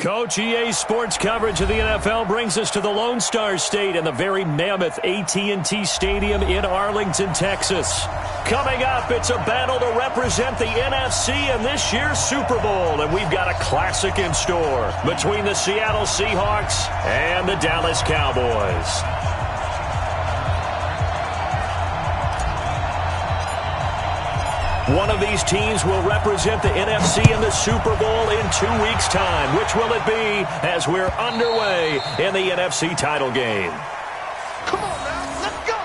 Coach, EA Sports coverage of the NFL brings us to the Lone Star State and the very mammoth AT&T Stadium in Arlington, Texas. Coming up, it's a battle to represent the NFC in this year's Super Bowl, and we've got a classic in store between the Seattle Seahawks and the Dallas Cowboys. One of these teams will represent the NFC in the Super Bowl in 2 weeks' time. Which will it be as we're underway in the NFC title game? Come on now, let's go!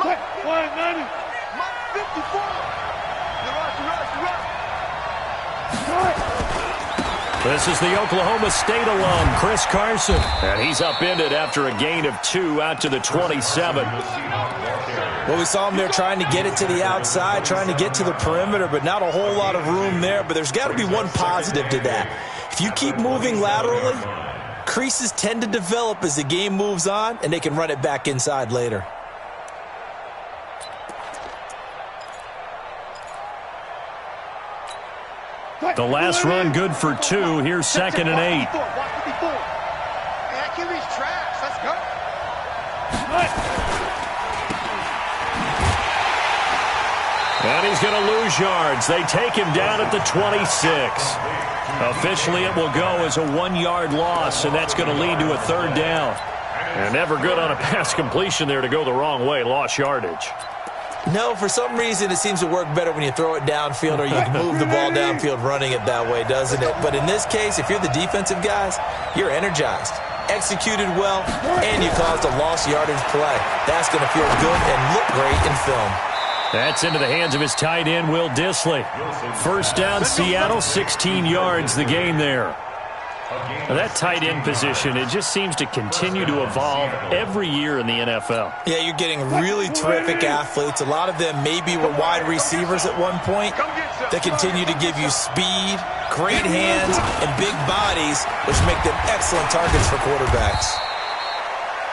Mike 54! You're right. This is the Oklahoma State alum, Chris Carson. And he's upended after a gain of 2 out to the 27. Well, we saw him there trying to get it to the outside, trying to get to the perimeter, but not a whole lot of room there. But there's got to be one positive to that. If you keep moving laterally, creases tend to develop as the game moves on, and they can run it back inside later. The last run good for 2. Here's 2nd and 8. And he's going to lose yards. They take him down at the 26. Officially, it will go as a 1-yard loss, and that's going to lead to a 3rd down. And never good on a pass completion there to go the wrong way. Lost yardage. No, for some reason, it seems to work better when you throw it downfield or you can move the ball downfield running it that way, doesn't it? But in this case, if you're the defensive guys, you're energized, executed well, and you caused a lost yardage play. That's going to feel good and look great in film. That's into the hands of his tight end, Will Dissly. 1st down, Seattle, 16 yards, the gain there. Now that tight end position, it just seems to continue to evolve every year in the NFL. Yeah, you're getting really terrific athletes. A lot of them maybe were wide receivers at one point. They continue to give you speed, great hands, and big bodies, which make them excellent targets for quarterbacks.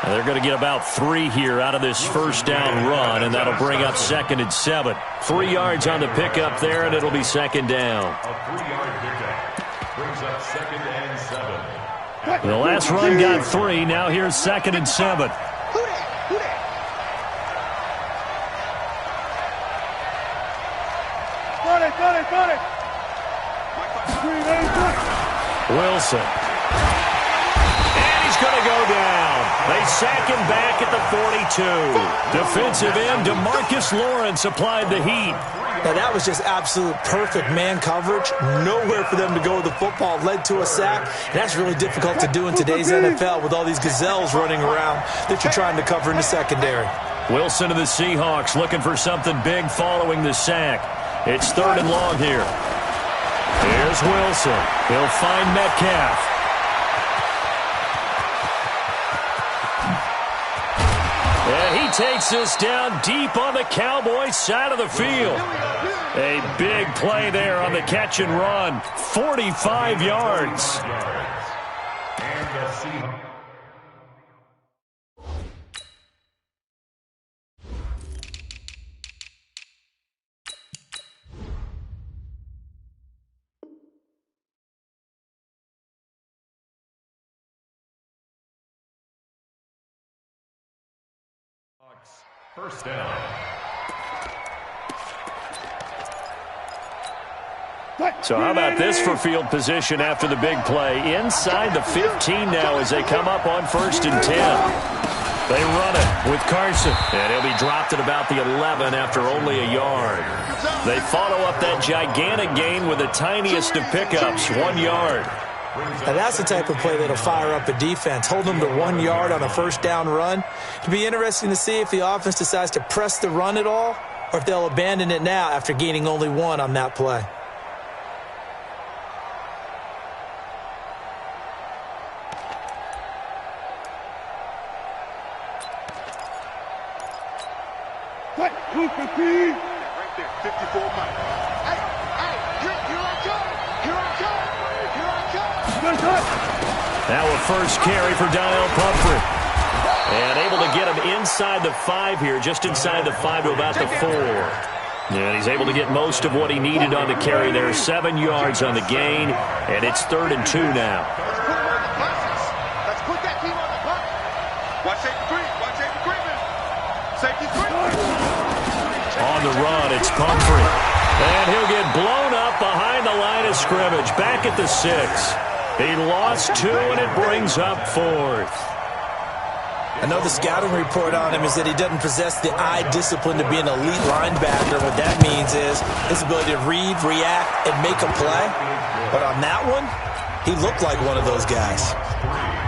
Now they're going to get about 3 here out of this 1st down run, and that'll bring up 2nd and 7. 3 yards on the pickup there, and it'll be 2nd down. A 3-yard pickup brings up 2nd and 7. The last run got 3. Now here's 2nd and 7. Got it. Wilson. And he's going to go down. They sack him back at the 42. Defensive end DeMarcus Lawrence applied the heat. Now, that was just absolute perfect man coverage. Nowhere for them to go with the football. Led to a sack. And that's really difficult to do in today's NFL with all these gazelles running around that you're trying to cover in the secondary. Wilson of the Seahawks looking for something big following the sack. It's 3rd and long here. Here's Wilson. He'll find Metcalf. And he takes this down deep on the Cowboys side of the field. A big play there on the catch and run. 45 yards. And the Seahawks. First down. So how about this for field position after the big play? Inside the 15 now as they come up on 1st and 10. They run it with Carson. And he'll be dropped at about the 11 after only a yard. They follow up that gigantic gain with the tiniest of pickups, 1 yard. Now, that's the type of play that'll fire up a defense. Hold them to 1 yard on a 1st down run. It'll be interesting to see if the offense decides to press the run at all or if they'll abandon it now after gaining only 1 on that play. Right there, 54 Mike. Hey, here I come. Here I come. Now a first carry for Daniel Pumphrey. And able to get him inside the 5 here, just inside the 5 to about the 4. And he's able to get most of what he needed on the carry there. 7 yards on the gain, and it's 3rd and 2 now. Let's put that team on the clock. Watch safety 3. Watch safety 3, man. Safety 3. On the run, it's Pumphrey. And he'll get blown up behind the line of scrimmage. Back at the 6. He lost 2, and it brings up 4th. I know the scouting report on him is that he doesn't possess the eye discipline to be an elite linebacker. What that means is his ability to read, react, and make a play. But on that one, he looked like one of those guys.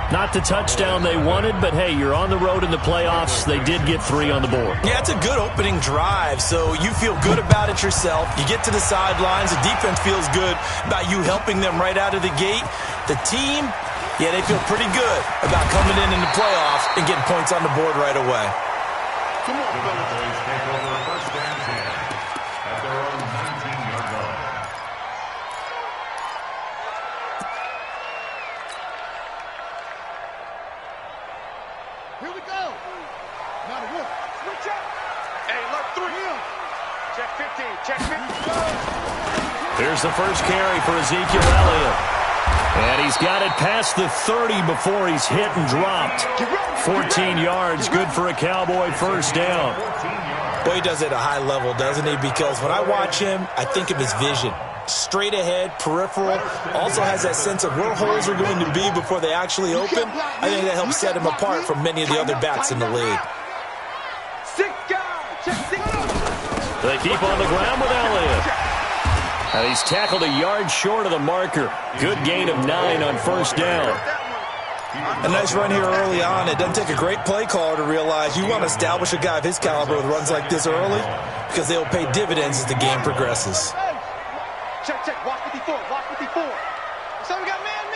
Not the touchdown they wanted, but hey, you're on the road in the playoffs. They did get 3 on the board. Yeah, it's a good opening drive, so you feel good about it yourself. You get to the sidelines. The defense feels good about you helping them right out of the gate. The team, yeah, they feel pretty good about coming in the playoffs and getting points on the board right away. Come on, fellas. Boys take over 1st and 10 at their own 19-yard line. Here we go. Now to work. Switch up. Hey, look, 3. Check 15. Check 15. Here's the first carry for Ezekiel Elliott. And he's got it past the 30 before he's hit and dropped. 14 yards, good for a Cowboy first down. Boy, he does it at a high level, doesn't he? Because when I watch him, I think of his vision. Straight ahead, peripheral, also has that sense of where holes are going to be before they actually open. I think that helps set him apart from many of the other backs in the league. 6 guys. Check 6. They keep on the ground with Elliott. And he's tackled a yard short of the marker. Good gain of 9 on first down. A nice run here early on. It doesn't take a great play caller to realize you want to establish a guy of his caliber with runs like this early because they'll pay dividends as the game progresses. Check, check. Watch 54. Watch 54. So we got man.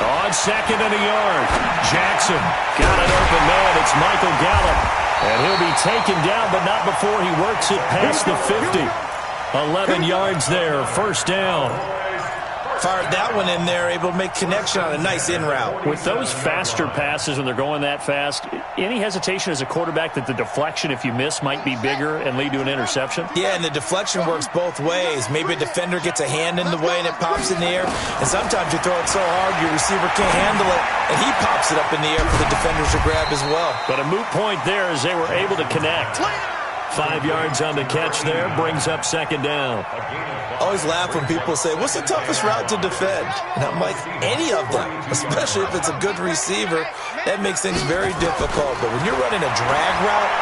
On 2nd and a yard. Jackson got an open man. It's Michael Gallup. And he'll be taken down, but not before he works it past the 50. 11 yards there, first down. Fired that one in there, able to make connection on a nice in route. With those faster passes when they're going that fast, any hesitation as a quarterback that the deflection, if you miss, might be bigger and lead to an interception? Yeah, and the deflection works both ways. Maybe a defender gets a hand in the way and it pops in the air. And sometimes you throw it so hard your receiver can't handle it, and he pops it up in the air for the defenders to grab as well. But a moot point there as they were able to connect. 5 yards on the catch there, brings up 2nd down. I always laugh when people say, what's the toughest route to defend? And I'm like, any of them, especially if it's a good receiver. That makes things very difficult. But when you're running a drag route,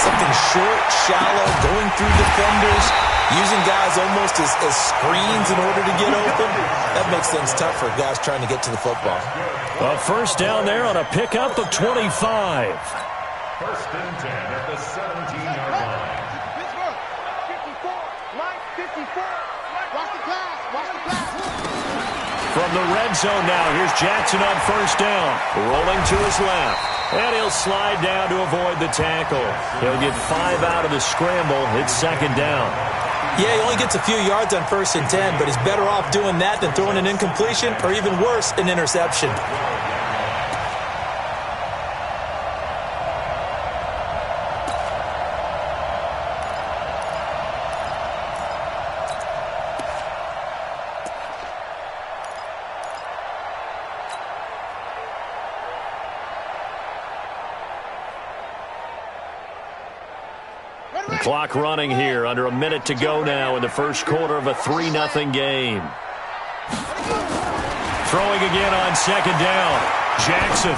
something short, shallow, going through defenders, using guys almost as screens in order to get open, that makes things tough for guys trying to get to the football. A first down there on a pickup of 25. 1st and 10 at the 17-yard line. Pittsburgh. 54. Mike, 54. Watch the pass. Watch the pass. From the red zone now, here's Jackson on first down. Rolling to his left. And he'll slide down to avoid the tackle. He'll get 5 out of the scramble. It's 2nd down. Yeah, he only gets a few yards on 1st and 10, but he's better off doing that than throwing an incompletion or even worse, an interception. Clock running here, under a minute to go now in the first quarter of a 3-0 game. Throwing again on 2nd down. Jackson.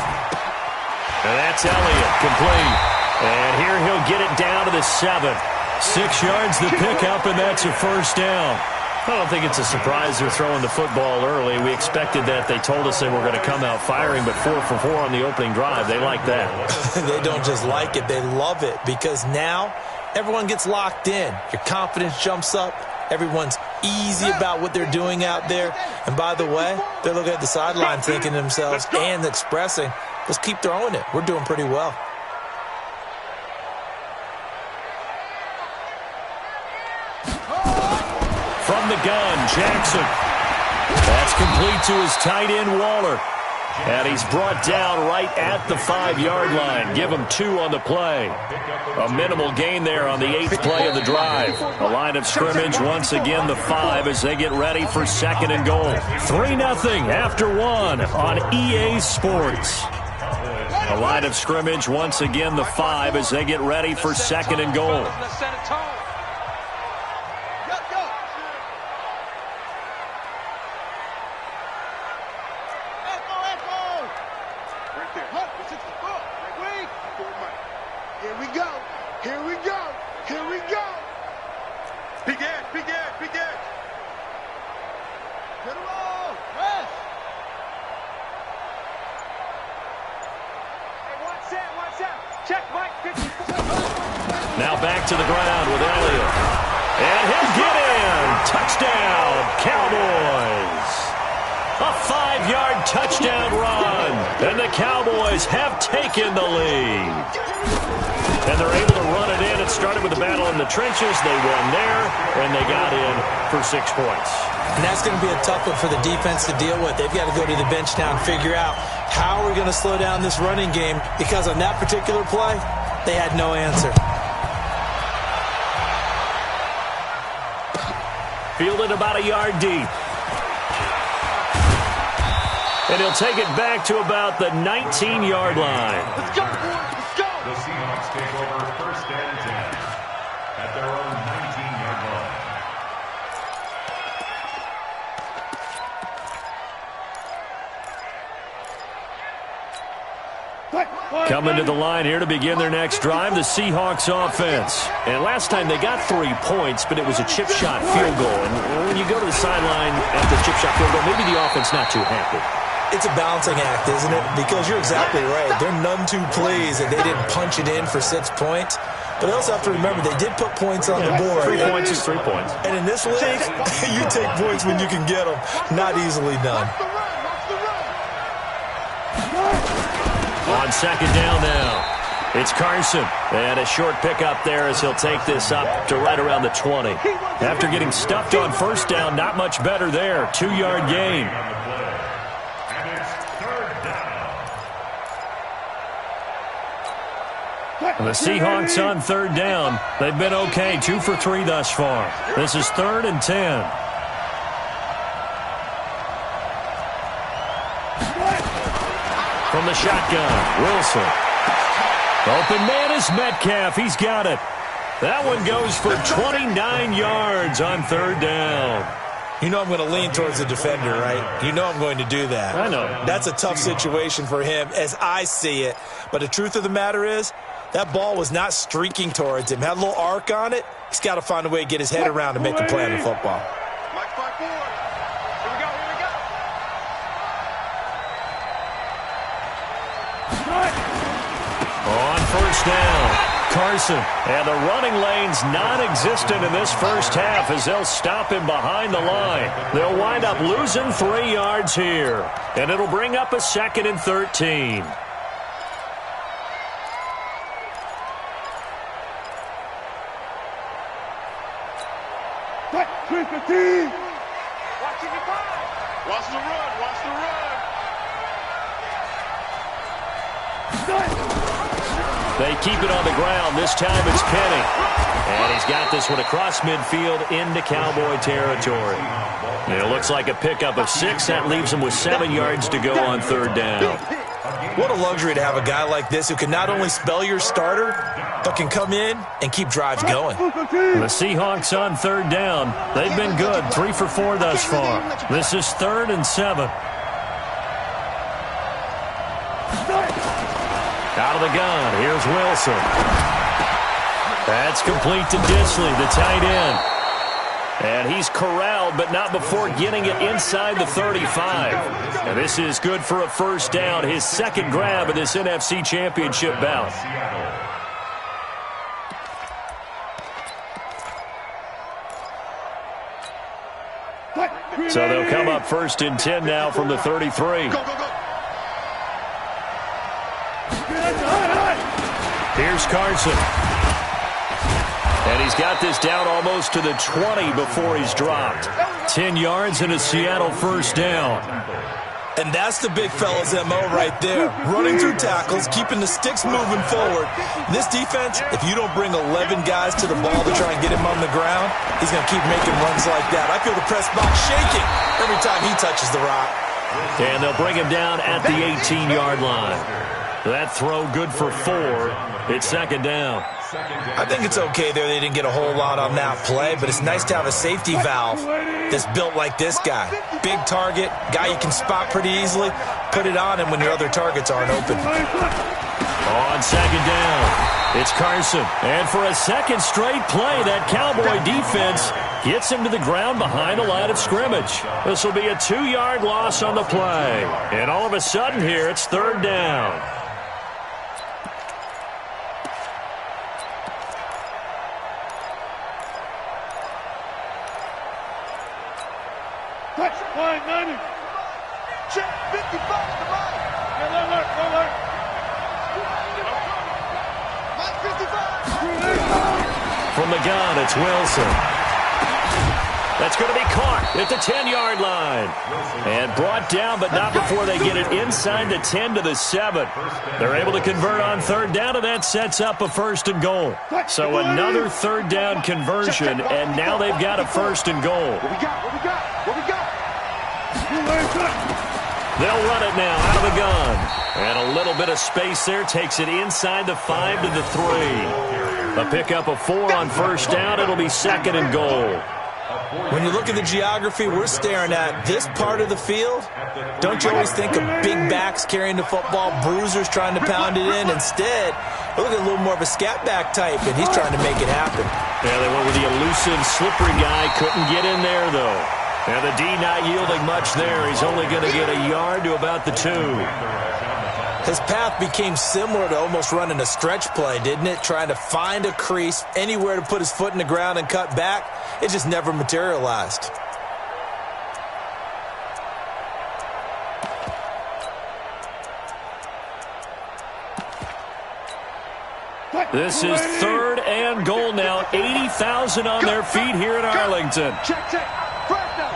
And that's Elliott, complete. And here he'll get it down to the 7. 6 yards the pickup, and that's a first down. I don't think it's a surprise they're throwing the football early. We expected that. They told us they were going to come out firing, but 4 for 4 on the opening drive. They like that. They don't just like it, they love it, because now everyone gets locked in. Your confidence jumps up. Everyone's easy about what they're doing out there. And by the way, they're looking at the sideline thinking to themselves and expressing, let's keep throwing it. We're doing pretty well. From the gun, Jackson. That's complete to his tight end, Waller. And he's brought down right at the 5-yard line. Give him 2 on the play. A minimal gain there on the 8th play of the drive. The line of scrimmage, once again, the 5 as they get ready for 2nd and goal. 3-0 after 1 on EA Sports. The line of scrimmage, once again, the 5 as they get ready for 2nd and goal. Now back to the ground with Elliott. And he'll get in. Touchdown, Cowboys. A 5-yard touchdown run. And the Cowboys have taken the lead. And they're able to run it in. It started with a battle in the trenches. They won there, and they got in for 6 points. And that's going to be a tough one for the defense to deal with. They've got to go to the bench now and figure out how we're going to slow down this running game, because on that particular play, they had no answer. Fielded about a yard deep. And he'll take it back to about the 19-yard line. Let's go, let's go. The Seahawks take over 1st and 10 at their own 19-yard line. Coming to the line here to begin their next drive, the Seahawks offense. And last time they got 3 points, but it was a chip shot field goal. And when you go to the sideline after the chip shot field goal, maybe the offense not too happy. It's a balancing act, isn't it? Because you're exactly right. They're none too pleased that they didn't punch it in for 6 points. But they also have to remember they did put points on the board. 3 points is 3 points. And in this league, you take points when you can get them. Not easily done. On 2nd down now. It's Carson. And a short pickup there as he'll take this up to right around the 20. After getting stuffed on 1st down, not much better there. 2-yard gain. The Seahawks on 3rd down. They've been okay, 2 for 3 thus far. This is 3rd and 10. From the shotgun, Wilson. Open man is Metcalf. He's got it. That one goes for 29 yards on 3rd down. You know I'm going to lean towards the defender, right? You know I'm going to do that. I know. That's a tough situation for him as I see it. But the truth of the matter is, that ball was not streaking towards him. Had a little arc on it. He's got to find a way to get his head around and make a play on the football. Mike, 5-4. Here we go, here we go. On 1st down, Carson. And the running lane's non-existent in this first half as they'll stop him behind the line. They'll wind up losing 3 yards here. And it'll bring up a 2nd and 13. Watch the run, watch the run. They keep it on the ground. This time it's Penny. And he's got this one across midfield into Cowboy territory. And it looks like a pickup of 6. That leaves him with 7 yards to go on 3rd down. What a luxury to have a guy like this who can not only spell your starter, but can come in and keep drives going. The Seahawks on 3rd down. They've been good, 3 for 4 thus far. This is 3rd and 7. Out of the gun, here's Wilson. That's complete to Disley, the tight end. And he's corralled, but not before getting it inside the 35. And this is good for a 1st down, his 2nd grab of this NFC Championship bout. So they'll come up 1st and 10 now from the 33. Here's Carson. And he's got this down almost to the 20 before he's dropped. 10 yards and a Seattle first down. And that's the big fella's MO right there. Running through tackles, keeping the sticks moving forward. This defense, if you don't bring 11 guys to the ball to try and get him on the ground, he's going to keep making runs like that. I feel the press box shaking every time he touches the rock. And they'll bring him down at the 18-yard line. That throw good for 4. It's second down. I think it's okay there they didn't get a whole lot on that play, but it's nice to have a safety valve that's built like this guy. Big target, guy you can spot pretty easily. Put it on him when your other targets aren't open. On second down, it's Carson. And for a second straight play, that Cowboy defense gets him to the ground behind the line of scrimmage. This will be a 2-yard loss on the play. And all of a sudden here, it's third down. Line 90. Check 55 at the line. Alert. Line 55. From the gun, it's Wilson. That's going to be caught at the 10-yard line. And brought down, but not before they get it inside the 10 to the 7. They're able to convert on third down, and that sets up a first and goal. So another third down conversion, and now they've got a first and goal. What we got? They'll run it now out of the gun. And a little bit of space there takes it inside the 5 to the 3. A pickup of 4 on first down. It'll be second and goal. When you look at the geography we're staring at, this part of the field, don't you always think of big backs carrying the football, bruisers trying to pound it in? Instead, look at a little more of a scat back type, and he's trying to make it happen. Yeah, they went with the elusive, slippery guy. Couldn't get in there, though. And the D not yielding much there. He's only going to get a yard to about the 2. His path became similar to almost running a stretch play, didn't it? Trying to find a crease, anywhere to put his foot in the ground and cut back. It just never materialized. This is third and goal now. 80,000 on their feet here at Arlington. Check. Brad down.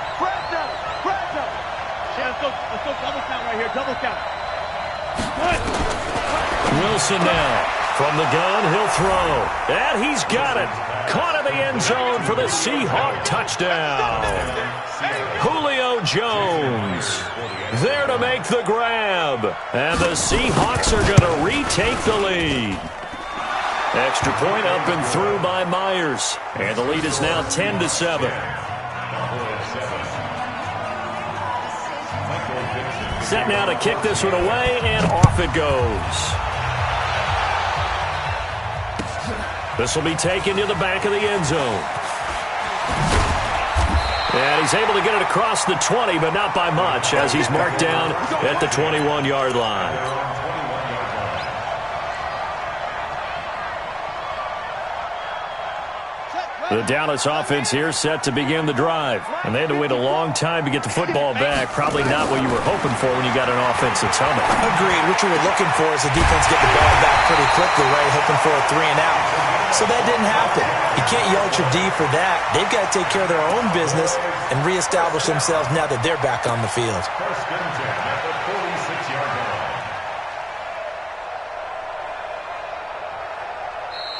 Yeah, let's go double count right here. Double count. Wilson now. From the gun, he'll throw. And he's got it. Caught in the end zone for the Seahawk touchdown. Julio Jones there to make the grab. And the Seahawks are going to retake the lead. Extra point up and through by Myers. And the lead is now 10 to 7. Set now to kick this one away, and off it goes. This will be taken to the back of the end zone. And he's able to get it across the 20, but not by much, as he's marked down at the 21-yard line. The Dallas offense here set to begin the drive. And they had to wait a long time to get the football back. Probably not what you were hoping for when you got an offense that's humming. Agreed. What you were looking for is the defense get the ball back pretty quickly, right? Hoping for a 3 and out. So that didn't happen. You can't yell at your D for that. They've got to take care of their own business and reestablish themselves now that they're back on the field. First and 10 at the 46-yard line.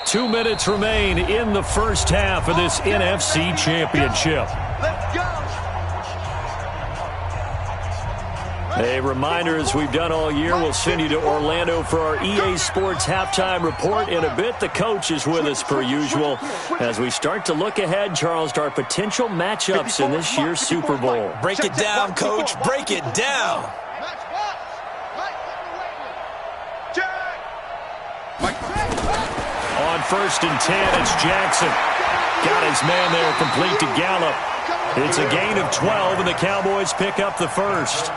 2 minutes remain in the first half of this NFC Championship. Let's go. A reminder, as we've done all year, we'll send you to Orlando for our EA Sports halftime report in a bit. The coach is with us per usual as we start to look ahead, Charles, to our potential matchups in this year's Super Bowl. Break it down, Coach. Break it down. On first and 10, it's Jackson. Got his man there complete to Gallup. It's a gain of 12, and the Cowboys pick up the first.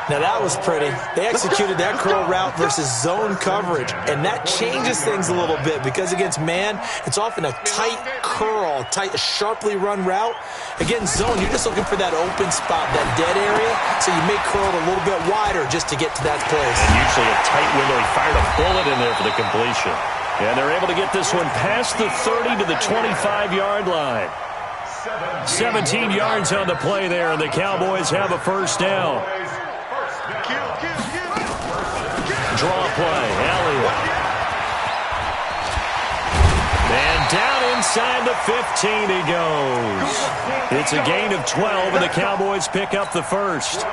Now, that was pretty. They executed that curl route versus zone coverage, and that changes things a little bit because against man, it's often a tight curl, tight, sharply run route. Against zone, you're just looking for that open spot, that dead area, so you may curl it a little bit wider just to get to that place. And usually a tight window. He fired a bullet in there for the completion. And they're able to get this one past the 30 to the 25-yard line. 17 yards on the play there, and the Cowboys have a first down. Draw play, Elliott. And down inside the 15 he goes. It's a gain of 12, and the Cowboys pick up the first.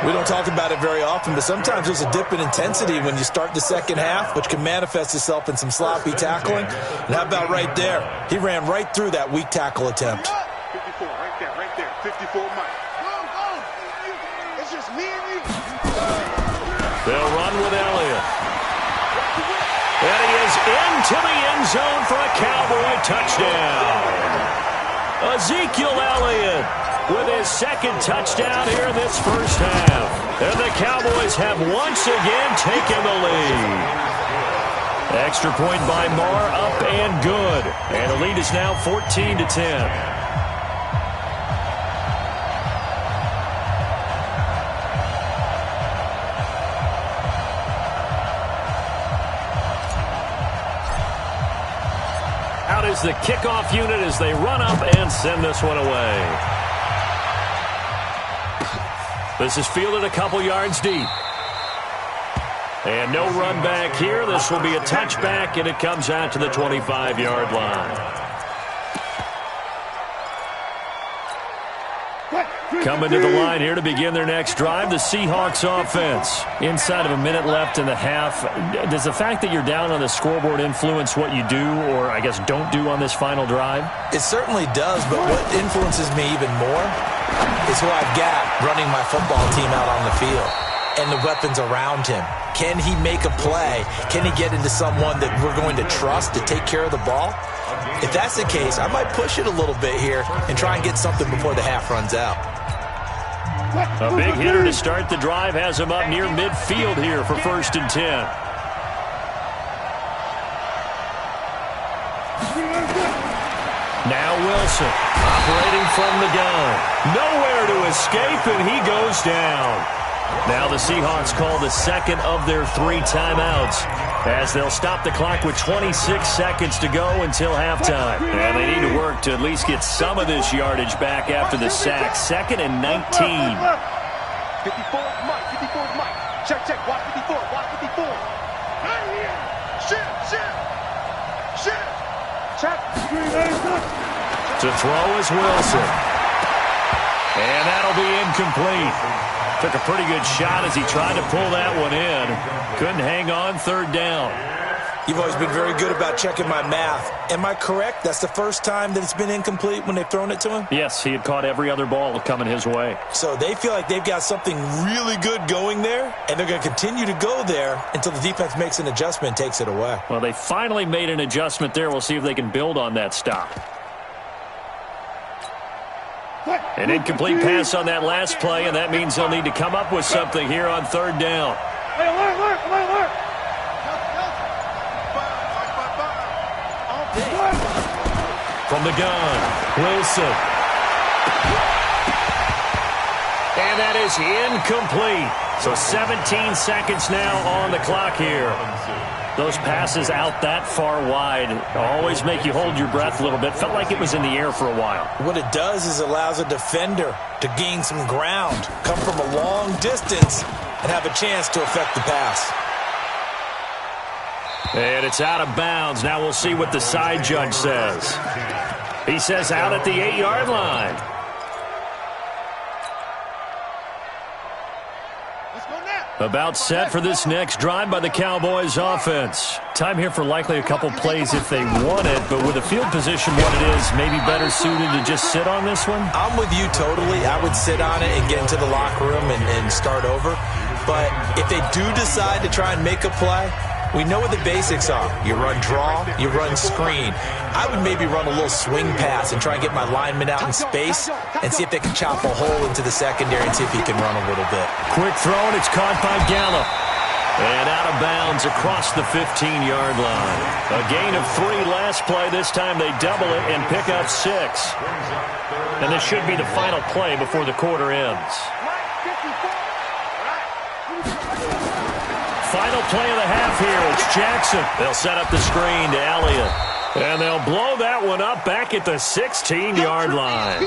We don't talk about it very often, but sometimes there's a dip in intensity when you start the second half, which can manifest itself in some sloppy tackling. And how about right there? He ran right through that weak tackle attempt. 54, right there. 54, Mike. Go. It's just me and you. They'll run with Elliott. And he is into the end zone for a Cowboy touchdown. Ezekiel Elliott with his second touchdown here in this first half. And the Cowboys have once again taken the lead. Extra point by Marr, up and good. And the lead is now 14-10. Out is the kickoff unit as they run up and send this one away. This is fielded a couple yards deep. And no run back here. This will be a touchback, and it comes out to the 25-yard line. Coming to the line here to begin their next drive, the Seahawks offense. Inside of a minute left in the half, does the fact that you're down on the scoreboard influence what you do, or I guess don't do on this final drive? It certainly does, but what influences me even more is who I've got running my football team out on the field and the weapons around him. Can he make a play? Can he get into someone that we're going to trust to take care of the ball? If that's the case, I might push it a little bit here and try and get something before the half runs out. A big hitter to start the drive has him up near midfield here for 1st and 10. Now Wilson operating from the gun. Nowhere to escape, and he goes down. Now the Seahawks call the second of their 3 timeouts as they'll stop the clock with 26 seconds to go until halftime. And they need to work to at least get some of this yardage back after the sack. 2nd and 19. 54 Mike. Check. Watch 54. Shit. Check. To throw is Wilson. And that'll be incomplete. Took a pretty good shot as he tried to pull that one in. Couldn't hang on, 3rd down. You've always been very good about checking my math. Am I correct? That's the first time that it's been incomplete when they've thrown it to him? Yes, he had caught every other ball coming his way. So they feel like they've got something really good going there, and they're going to continue to go there until the defense makes an adjustment and takes it away. Well, they finally made an adjustment there. We'll see if they can build on that stop. An incomplete pass on that last play, and that means they'll need to come up with something here on 3rd down. From the gun, Wilson. And that is incomplete. So 17 seconds now on the clock here. Those passes out that far wide always make you hold your breath a little bit. Felt like it was in the air for a while. What it does is it allows a defender to gain some ground, come from a long distance, and have a chance to affect the pass. And it's out of bounds. Now we'll see what the side judge says. He says out at the 8-yard line. About set for this next drive by the Cowboys offense. Time here for likely a couple plays if they want it, but with the field position what it is, maybe better suited to just sit on this one? I'm with you totally. I would sit on it and get into the locker room and start over. But if they do decide to try and make a play, we know what the basics are. You run draw, you run screen. I would maybe run a little swing pass and try and get my lineman out in space and see if they can chop a hole into the secondary and see if he can run a little bit. Quick throw, and it's caught by Gallup. And out of bounds across the 15-yard line. A gain of 3 last play. This time they double it and pick up 6. And this should be the final play before the quarter ends. 5 Final play of the half here. It's Jackson. They'll set up the screen to Elliott. And they'll blow that one up back at the 16-yard line.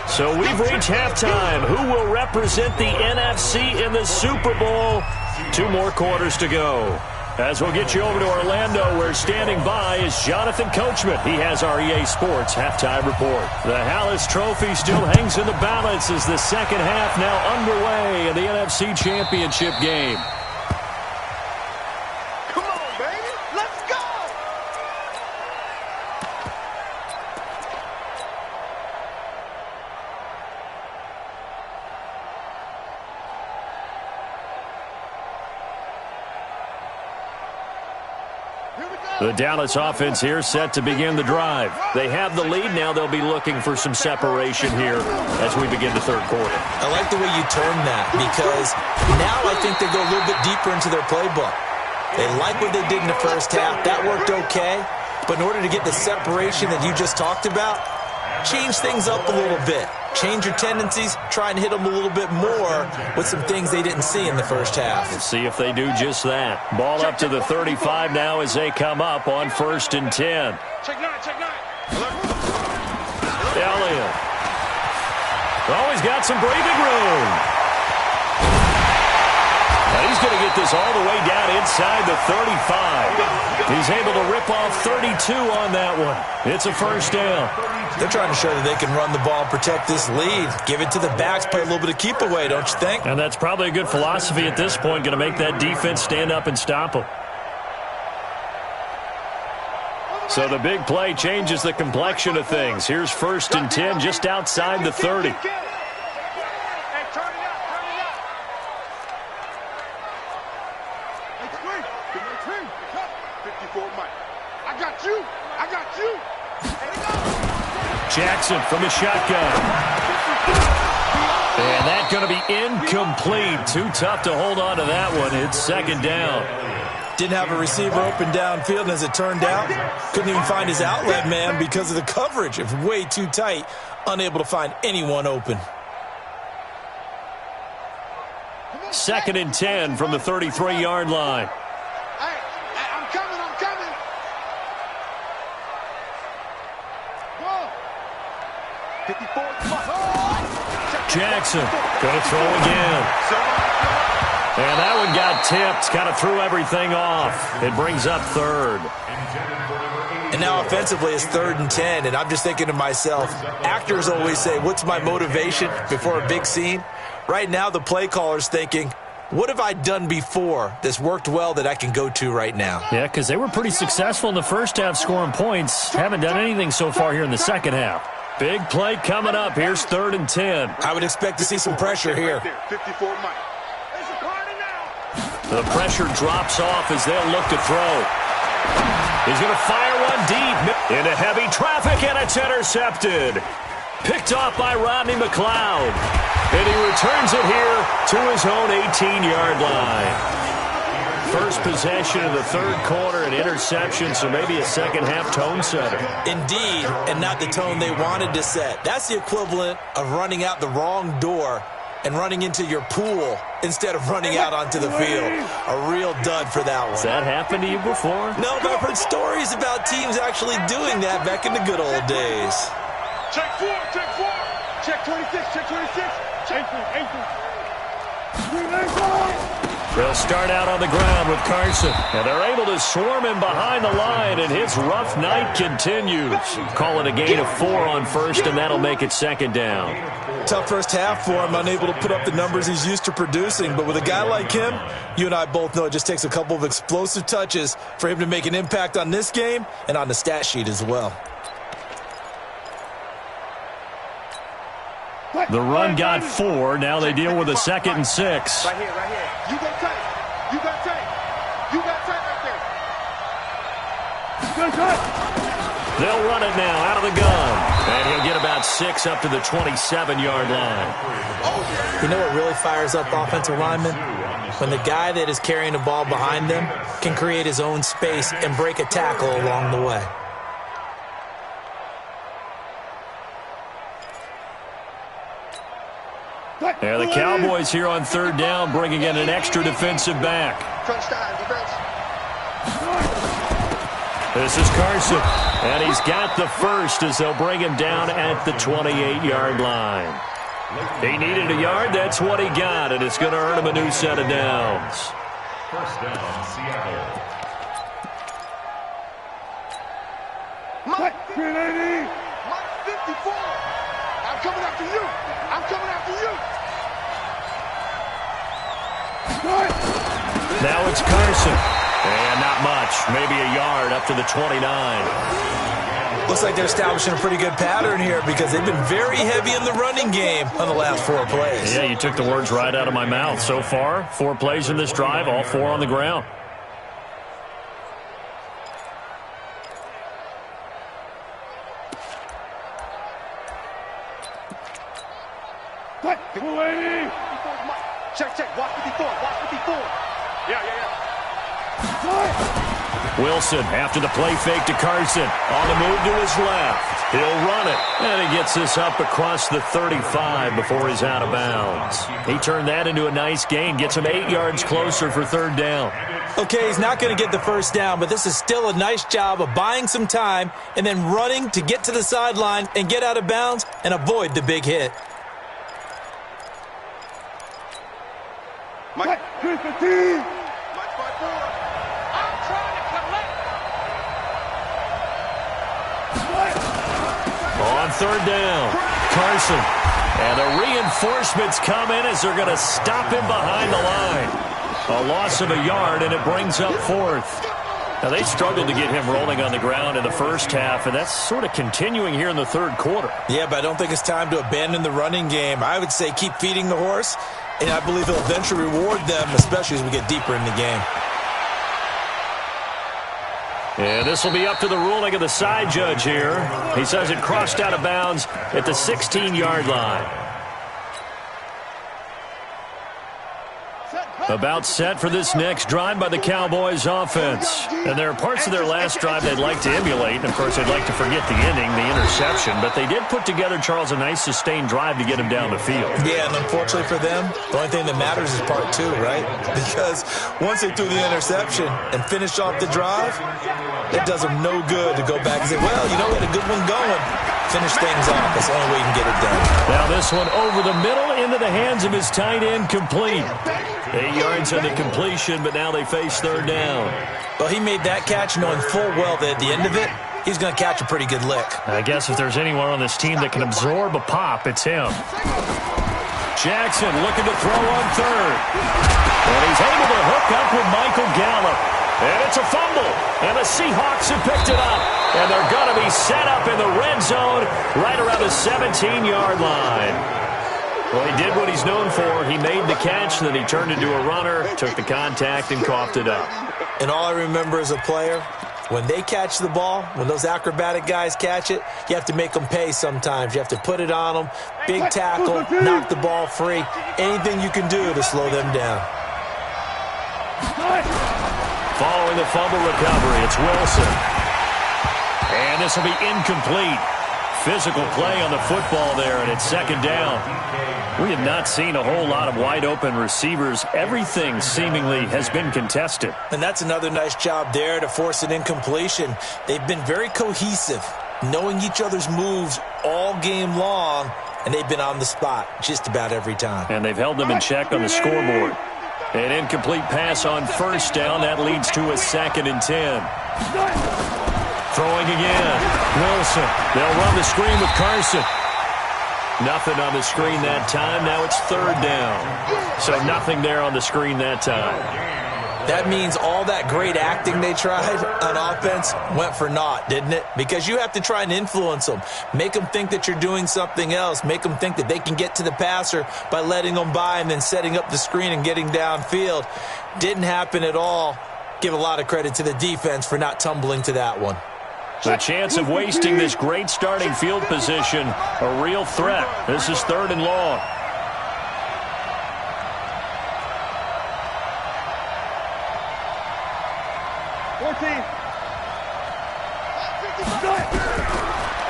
So we've reached halftime. Who will represent the NFC in the Super Bowl? 2 more quarters to go. As we'll get you over to Orlando, where standing by is Jonathan Coachman. He has our EA Sports halftime report. The Hallis Trophy still hangs in the balance as the second half now underway in the NFC Championship game. Come on, baby. Let's go. The Dallas offense here set to begin the drive. They have the lead. Now they'll be looking for some separation here as we begin the third quarter. I like the way you term that, because now I think they go a little bit deeper into their playbook. They like what they did in the first half. That worked okay. But in order to get the separation that you just talked about, change things up a little bit. Change your tendencies, try and hit them a little bit more with some things they didn't see in the first half. We'll see if they do just that. Ball up to the 35 now as they come up on 1st and 10. Check 9, check 9. Elliott. Oh, he's got some breathing room. And he's going to get this all the way down inside the 35. He's able to rip off 32 on that one. It's a first down. They're trying to show that they can run the ball and protect this lead. Give it to the backs, play a little bit of keep away, don't you think? And that's probably a good philosophy at this point, going to make that defense stand up and stop them. So the big play changes the complexion of things. Here's 1st and 10 just outside the 30. Hey, turn it up, turn it up. Hey, 54 Mike. I got you. I got you. Jackson from the shotgun. And that's going to be incomplete. Too tough to hold on to that one. It's 2nd down. Didn't have a receiver open downfield, and as it turned out, couldn't even find his outlet man because of the coverage. It was way too tight, unable to find anyone open. 2nd and 10 from the 33-yard line. Hey, I'm coming, I'm coming. Whoa. 54. Jackson going to throw again. And that one got tipped. Kind of threw everything off. It brings up 3rd. And now offensively it's 3rd and 10, and I'm just thinking to myself, actors always say, what's my motivation before a big scene? Right now the play caller's thinking, what have I done before that's worked well that I can go to right now? Yeah, because they were pretty successful in the first half scoring points. Haven't done anything so far here in the second half. Big play coming up. Here's 3rd and 10. I would expect to see some pressure here. 54 Mike. It's a party now. The pressure drops off as they'll look to throw. He's going to fire one deep into heavy traffic, and it's intercepted. Picked off by Rodney McLeod. And he returns it here to his own 18-yard line. First possession of the third quarter, an interception, so maybe a second-half tone setter. Indeed, and not the tone they wanted to set. That's the equivalent of running out the wrong door and running into your pool instead of running out onto the field. A real dud for that one. Has that happened to you before? No, but I've heard stories about teams actually doing that back in the good old days. Check 4, check 4. Check 26, check 26. Check 4, They'll start out on the ground with Carson. And they're able to swarm him behind the line, and his rough night continues. Call it a gain of 4 on first, and that'll make it 2nd down. Tough first half for him, unable to put up the numbers he's used to producing. But with a guy like him, you and I both know it just takes a couple of explosive touches for him to make an impact on this game and on the stat sheet as well. The run got 4. Now they deal with a 2nd and 6. Right here, right here. You got tight. You got tight. You got tight right there. You got tight. They'll run it now out of the gun. And he'll get about 6 up to the 27-yard line. You know what really fires up offensive linemen? When the guy that is carrying the ball behind them can create his own space and break a tackle along the way. Yeah, the Cowboys here on 3rd down, bringing in an extra defensive back. Touchdown, defense. This is Carson, and he's got the first as they'll bring him down at the 28-yard line. He needed a yard. That's what he got, and it's going to earn him a new set of downs. First down, Seattle. Mike 380. Mike 54. I'm coming after you. I'm coming after you. Now it's Carson. And not much. Maybe a yard up to the 29. Looks like they're establishing a pretty good pattern here because they've been very heavy in the running game on the last 4 plays. Yeah, you took the words right out of my mouth. So far, 4 plays in this drive, all 4 on the ground. What? 280. Check. Watch 54. Watch 54. Yeah. Wilson after the play fake to Carson. On the move to his left. He'll run it. And he gets this up across the 35 before he's out of bounds. He turned that into a nice gain. Gets him 8 yards closer for 3rd down. Okay, he's not going to get the first down, but this is still a nice job of buying some time and then running to get to the sideline and get out of bounds and avoid the big hit. Mike 315. Mike 54. I'm trying to collect. On 3rd down, Carson. And the reinforcements come in as they're going to stop him behind the line. A loss of a yard, and it brings up 4th. Now, they struggled to get him rolling on the ground in the first half, and that's sort of continuing here in the 3rd quarter. Yeah, but I don't think it's time to abandon the running game. I would say keep feeding the horse, and I believe he'll eventually reward them, especially as we get deeper in the game. And this will be up to the ruling of the side judge here. He says it crossed out of bounds at the 16-yard line. About set for this next drive by the Cowboys offense. And there are parts of their last drive they'd like to emulate. And, of course, they'd like to forget the ending, the interception. But they did put together, Charles, a nice sustained drive to get him down the field. Yeah, and unfortunately for them, the only thing that matters is part 2, right? Because once they threw the interception and finished off the drive, it does them no good to go back and say, well, you know, we had a good one going. Finish things off. That's the only way you can get it done. Now this one over the middle into the hands of his tight end, complete. 8 yards on the completion, but now they face 3rd down. Well, he made that catch knowing full well that at the end of it, he's going to catch a pretty good lick. I guess if there's anyone on this team that can absorb a pop, it's him. Jackson looking to throw on 3rd. And he's able to hook up with Michael Gallup. And it's a fumble. And the Seahawks have picked it up. And they're going to be set up in the red zone right around the 17-yard line. Well, he did what he's known for. He made the catch, then he turned into a runner, took the contact, and coughed it up. And all I remember as a player, when they catch the ball, when those acrobatic guys catch it, you have to make them pay sometimes. You have to put it on them, big tackle, knock the ball free, anything you can do to slow them down. Following the fumble recovery, it's Wilson. And this will be incomplete. Physical play on the football there, and it's 2nd down. We have not seen a whole lot of wide-open receivers. Everything seemingly has been contested. And that's another nice job there to force an incompletion. They've been very cohesive, knowing each other's moves all game long, and they've been on the spot just about every time. And they've held them in check on the scoreboard. An incomplete pass on 1st down. That leads to a 2nd and 10. Throwing again. Wilson. They'll run the screen with Carson. Nothing on the screen that time. Now it's 3rd down. So nothing there on the screen that time. That means all that great acting they tried on offense went for naught, didn't it? Because you have to try and influence them. Make them think that you're doing something else. Make them think that they can get to the passer by letting them by and then setting up the screen and getting downfield. Didn't happen at all. Give a lot of credit to the defense for not tumbling to that one. The chance of wasting this great starting field position, a real threat. This is 3rd and long.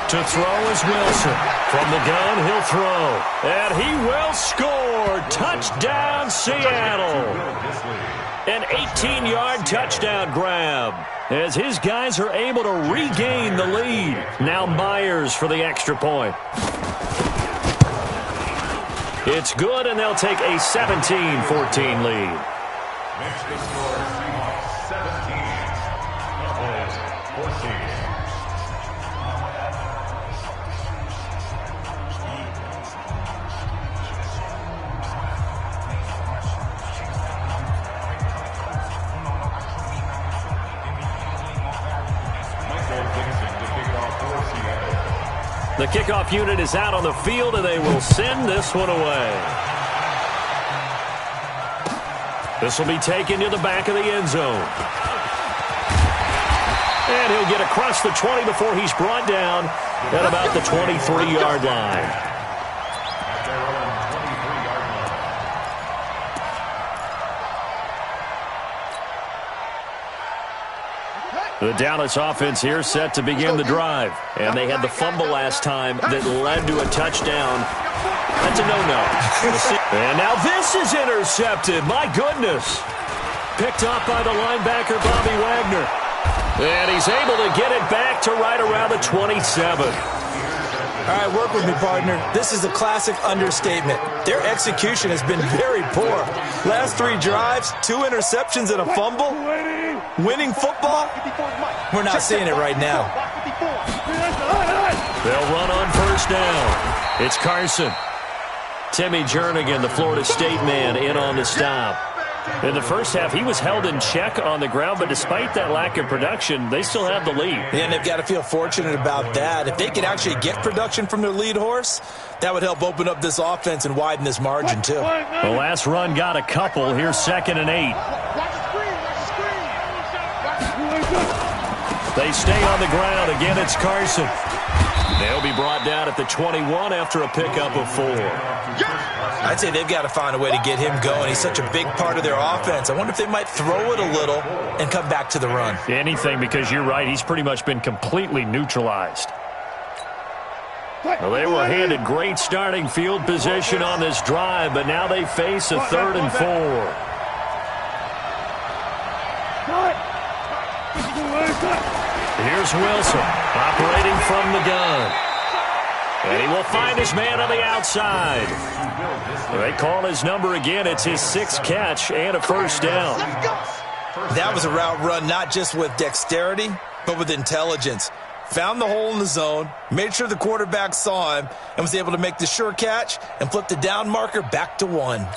To throw is Wilson. From the gun, he'll throw. And he will score. Touchdown, Seattle. An 18-yard touchdown grab as his guys are able to regain the lead. Now Myers for the extra point. It's good, and they'll take a 17-14 lead. Makes the score Seahawks 17, Cowboys 14. The kickoff unit is out on the field, and they will send this one away. This will be taken to the back of the end zone. And he'll get across the 20 before he's brought down at about the 23-yard line. The Dallas offense here set to begin the drive. And they had the fumble last time that led to a touchdown. That's a no-no. And now this is intercepted. My goodness. Picked up by the linebacker, Bobby Wagner. And he's able to get it back to right around the 27. All right, work with me, partner. This is a classic understatement. Their execution has been very poor. Last 3 drives, 2 interceptions and a fumble. Winning football? We're not seeing it right now. They'll run on first down. It's Carson. Timmy Jernigan, the Florida State man, in on the stop. In the first half, he was held in check on the ground, but despite that lack of production, they still have the lead. And they've got to feel fortunate about that. If they could actually get production from their lead horse, that would help open up this offense and widen this margin, too. The last run got a couple. Here's 2nd and 8. They stay on the ground. Again, it's Carson. They'll be brought down at the 21 after a pickup of 4. I'd say they've got to find a way to get him going. He's such a big part of their offense. I wonder if they might throw it a little and come back to the run. Anything, because you're right. He's pretty much been completely neutralized. Well, they were handed great starting field position on this drive, but now they face a 3rd and 4. Here's Wilson operating from the gun. And he will find his man on the outside. They call his number again. It's his 6th catch and a first down. That was a route run not just with dexterity, but with intelligence. Found the hole in the zone, made sure the quarterback saw him, and was able to make the sure catch and flip the down marker back to 1.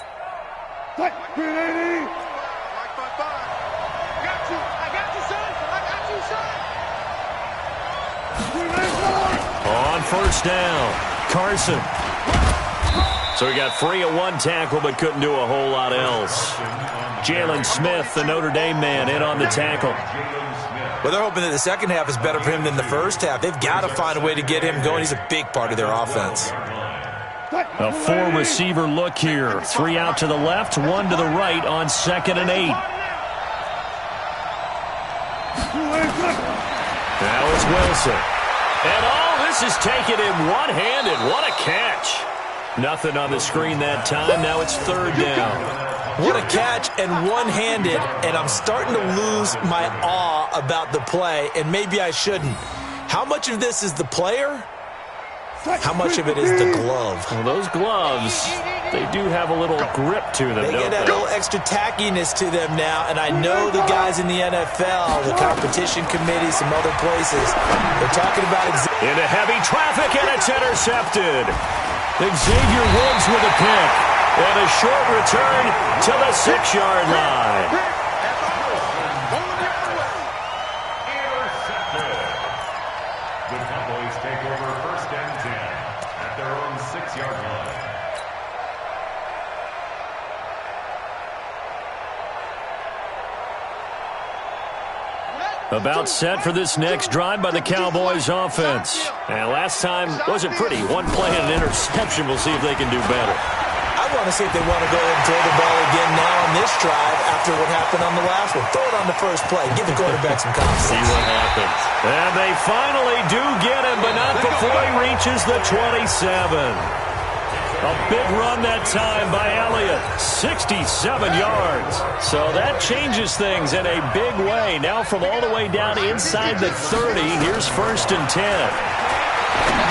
On first down, Carson. So he got free of 1 tackle, but couldn't do a whole lot else. Jalen Smith, the Notre Dame man, in on the tackle. Well, they're hoping that the second half is better for him than the first half. They've got to find a way to get him going. He's a big part of their offense. A 4-receiver look here. 3 out to the left, 1 to the right on 2nd and 8. Now it's Wilson. And all this is taken in one-handed. What a catch. Nothing on the screen that time. Now it's 3rd down. What a catch and one-handed, and I'm starting to lose my awe about the play, and maybe I shouldn't. How much of this is the player? How much of it is the glove? Well, those gloves, they do have a little grip to them, They get that little extra tackiness to them now, and I know the guys in the NFL, the competition committee, some other places, they're talking about into heavy traffic, and it's intercepted. Xavier Woods with a pick, and a short return to the 6-yard line. The Cowboys take over 1st and 10 at their own 6-yard line. About set for this next drive by the Cowboys offense. And last time wasn't pretty. 1 play and an interception. We'll see if they can do better. I want to see if they want to go ahead and throw the ball again now on this drive after what happened on the last one. Throw it on the first play. Give the quarterback some confidence. See what happens. And they finally do get him, but not before he reaches the 27. A big run that time by Elliott. 67 yards. So that changes things in a big way. Now from all the way down inside the 30, here's 1st and 10.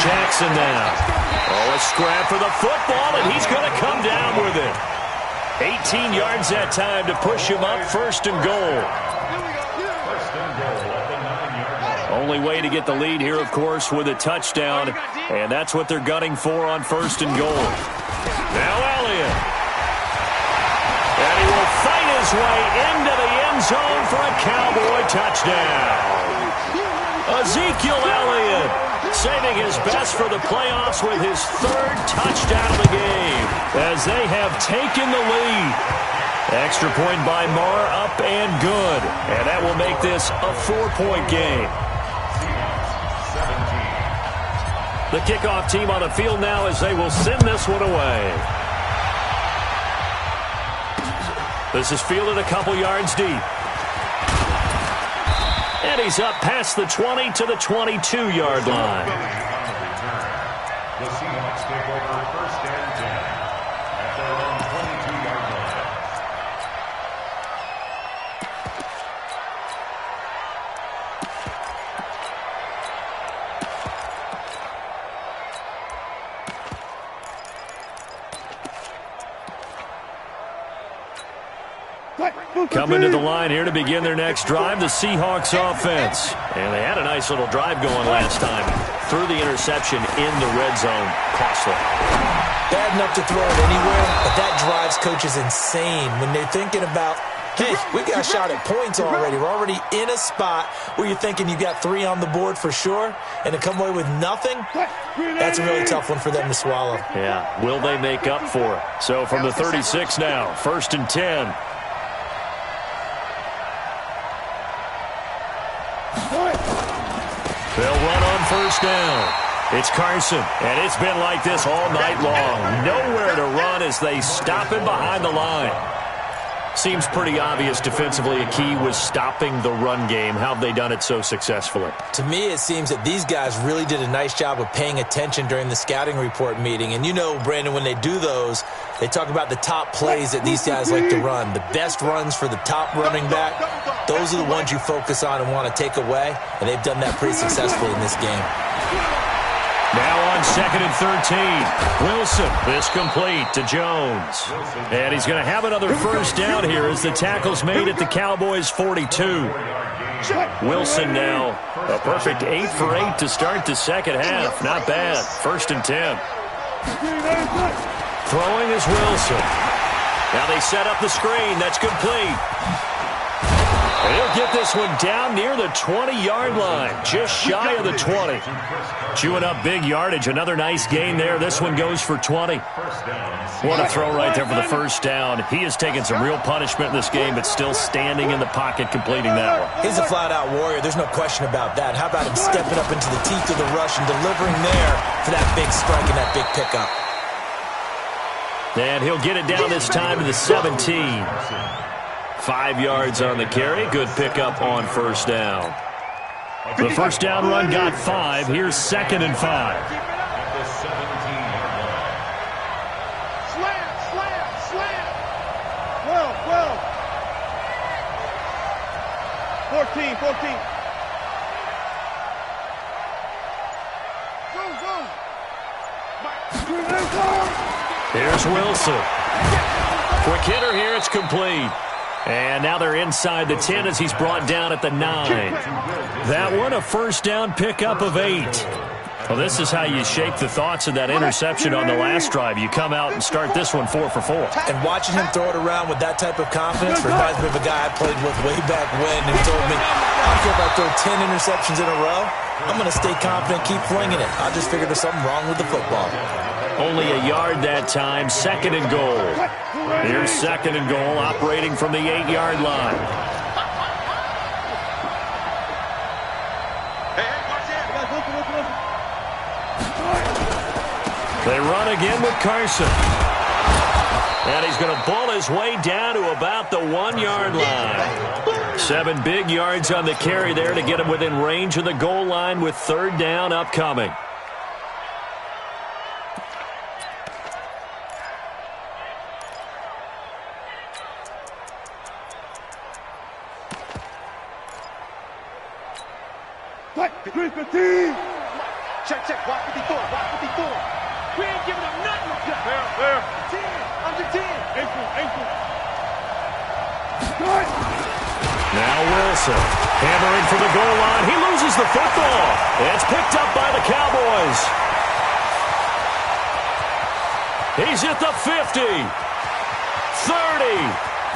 Jackson now. Oh, a scrap for the football, and he's going to come down with it. 18 yards that time to push him up 1st and goal. Only way to get the lead here, of course, with a touchdown, and that's what they're gunning for on 1st and goal. Now Elliott. And he will fight his way into the end zone for a Cowboy touchdown. Ezekiel Elliott saving his best for the playoffs with his 3rd touchdown of the game as they have taken the lead. Extra point by Marr, up and good. And that will make this a 4-point game. The kickoff team on the field now as they will send this one away. This is fielded a couple yards deep. And he's up past the 20 to the 22-yard line. The Seahawks take over 1st and 10 at their own 22-yard line. Coming to the line here to begin their next drive, the Seahawks offense. And they had a nice little drive going last time. Threw the interception in the red zone. Costly. Bad enough to throw it anywhere, but that drives coaches insane when they're thinking about, hey, we got a shot at points already. We're already in a spot where you're thinking you got 3 on the board for sure, and to come away with nothing, that's a really tough one for them to swallow. Yeah, will they make up for it? So from the 36 now, 1st and 10. They'll run on 1st down. It's Carson, and it's been like this all night long. Nowhere to run as they stop him behind the line. Seems pretty obvious defensively a key was stopping the run game. How have they done it so successfully? To me, it seems that these guys really did a nice job of paying attention during the scouting report meeting. And you know, Brandon, when they do those, they talk about the top plays that these guys like to run. The best runs for the top running back, those are the ones you focus on and want to take away. And they've done that pretty successfully in this game. Now on 2nd and 13. Wilson, this complete to Jones. And he's going to have another 1st down here as the tackle's made at the Cowboys' 42. Wilson now a perfect 8 for 8 to start the 2nd half. Not bad. 1st and 10. Throwing is Wilson. Now they set up the screen. That's complete. And he'll get this one down near the 20-yard line, just shy of the 20. Chewing up big yardage. Another nice gain there. This one goes for 20. What a throw right there for the 1st down. He has taken some real punishment in this game, but still standing in the pocket completing that one. He's a flat-out warrior. There's no question about that. How about him stepping up into the teeth of the rush and delivering there for that big strike and that big pickup. And he'll get it down this time to the 17. 5 yards on the carry. Good pickup on 1st down. The 1st down run got 5. Here's 2nd and 5. At the 17-yard line. Slam, slam, slam. 12, 14. Go. Here's Wilson. Quick hitter here. It's complete. And now they're inside the 10 as he's brought down at the 9. That one a 1st down pickup of 8. Well, this is how you shake the thoughts of that interception on the last drive. You come out and start this one 4 for 4. And watching him throw it around with that type of confidence reminds me of a guy I played with way back when who told me, I don't care if I throw 10 interceptions in a row. I'm going to stay confident, keep flinging it. I just figured there's something wrong with the football. Only a yard that time. 2nd and goal. Here's 2nd and goal, operating from the 8-yard line. They run again with Carson. And he's going to ball his way down to about the 1-yard line. 7 big yards on the carry there to get him within range of the goal line with 3rd down upcoming. Check. Watch 54. We ain't giving them nothing. There. 10. Under 10. Ankle. Now Wilson, hammering for the goal line. He loses the football. It's picked up by the Cowboys. He's at the 50, 30,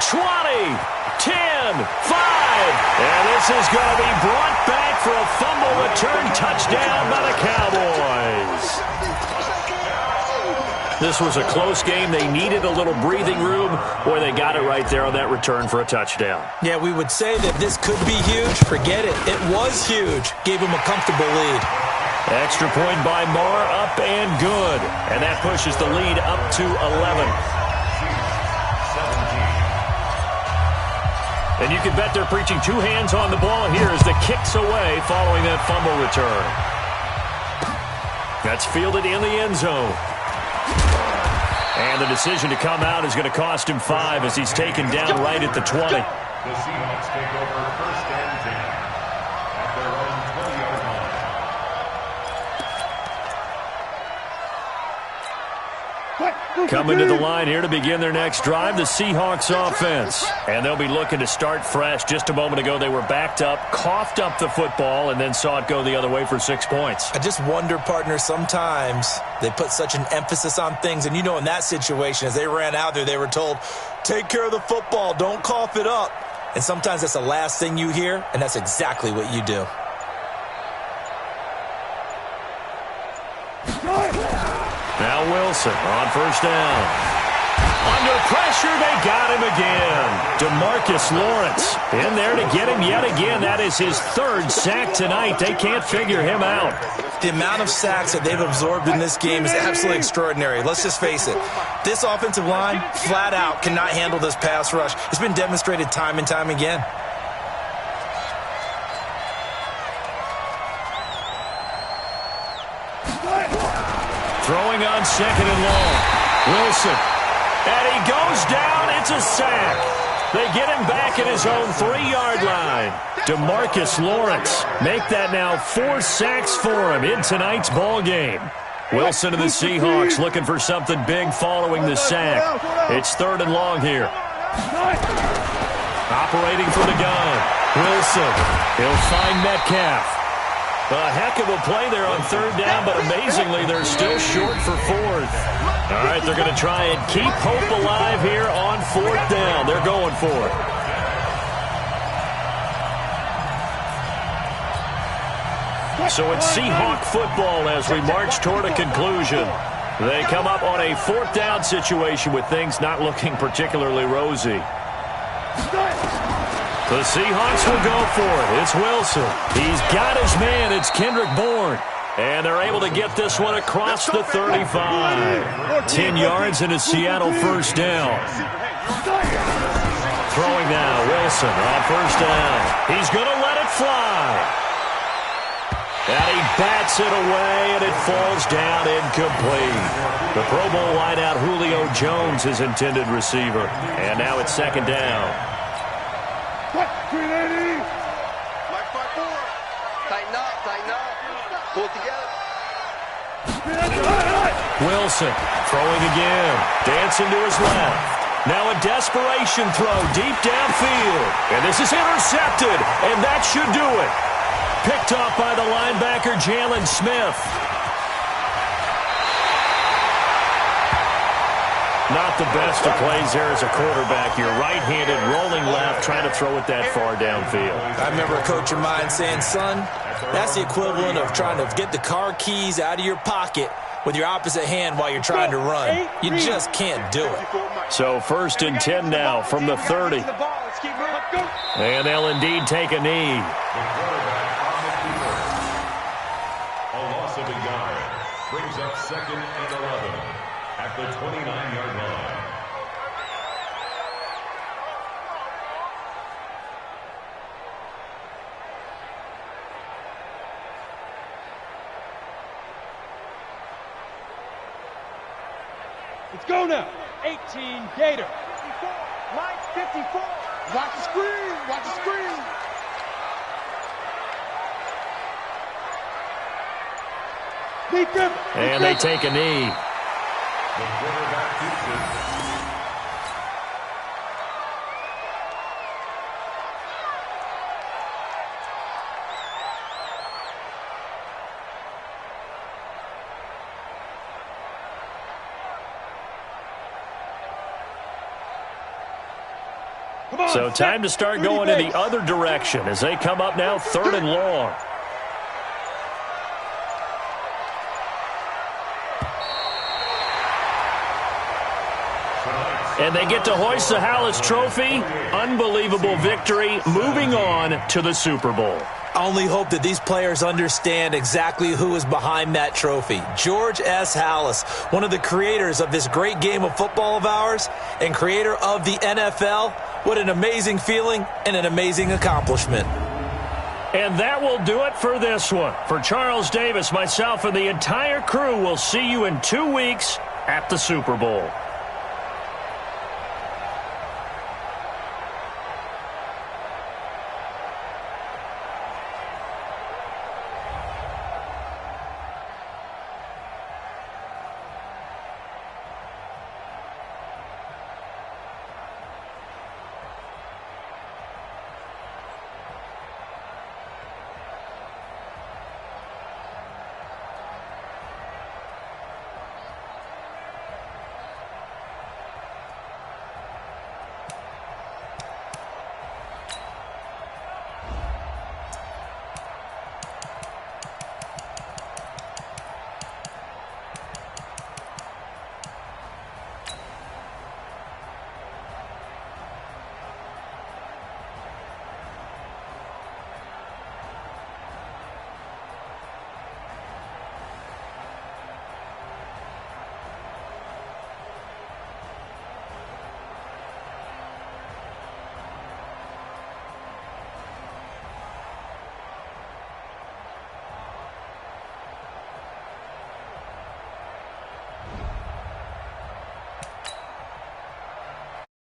20, 10, 5. And this is going to be brought back for a fumble return touchdown by the Cowboys. This was a close game. They needed a little breathing room. Boy, they got it right there on that return for a touchdown. Yeah, we would say that this could be huge. Forget it. It was huge. Gave him a comfortable lead. Extra point by Marr, up and good. And that pushes the lead up to 11. And you can bet they're preaching two hands on the ball here as the kick's away following that fumble return. That's fielded in the end zone. And the decision to come out is going to cost him 5 as he's taken down right at the 20. The Seahawks take over first and 10 at their own 20-yard line. Coming to the line here to begin their next drive, the Seahawks offense. And they'll be looking to start fresh. Just a moment ago, they were backed up, coughed up the football, and then saw it go the other way for 6 points. I just wonder, partner, sometimes they put such an emphasis on things. And, you know, in that situation, as they ran out there, they were told, take care of the football, don't cough it up. And sometimes that's the last thing you hear, and that's exactly what you do. Now Wilson on first down. Under pressure, they got him again. DeMarcus Lawrence in there to get him yet again. That is his 3rd sack tonight. They can't figure him out. The amount of sacks that they've absorbed in this game is absolutely extraordinary. Let's just face it. This offensive line, flat out, cannot handle this pass rush. It's been demonstrated time and time again. Throwing on second and long. Wilson. And he goes down. It's a sack. They get him back at his own 3-yard line. DeMarcus Lawrence make that now 4 sacks for him in tonight's ball game. Wilson and the Seahawks looking for something big following the sack. It's 3rd and long here. Operating from the gun. Wilson. He'll find Metcalf. A heck of a play there on 3rd down, but amazingly, they're still short for 4th. All right, they're going to try and keep hope alive here on 4th down. They're going for it. So it's Seahawk football as we march toward a conclusion. They come up on a 4th down situation with things not looking particularly rosy. The Seahawks will go for it. It's Wilson. He's got his man. It's Kendrick Bourne. And they're able to get this one across the 35. 10 yards and a Seattle first down. Throwing now, Wilson on first down. He's going to let it fly. And he bats it away, and it falls down incomplete. The Pro Bowl wideout Julio Jones, his intended receiver. And now it's 2nd down. Tighten up. Pull it together. Wilson throwing again. Dancing to his left. Now a desperation throw deep downfield. And this is intercepted. And that should do it. Picked off by the linebacker, Jalen Smith. Not the best of plays there as a quarterback. You're right-handed, rolling left, trying to throw it that far downfield. I remember a coach of mine saying, son, that's the equivalent of trying to get the car keys out of your pocket with your opposite hand while you're trying to run. You just can't do it. So 1st and 10 now from the 30. And they'll indeed take a knee. A loss of a yard brings up 2nd and 11 at the 29-yard line. Let's go now. 18 Gator. 54. Mike 54. Watch the screen. And they take a knee. The quarterback keeps it. So time to start going in the other direction as they come up now 3rd and long. And they get to hoist the Hallis Trophy. Unbelievable victory, moving on to the Super Bowl. I only hope that these players understand exactly who is behind that trophy. George S. Hallis, one of the creators of this great game of football of ours and creator of the NFL. What an amazing feeling and an amazing accomplishment. And that will do it for this one. For Charles Davis, myself, and the entire crew, we'll see you in 2 weeks at the Super Bowl.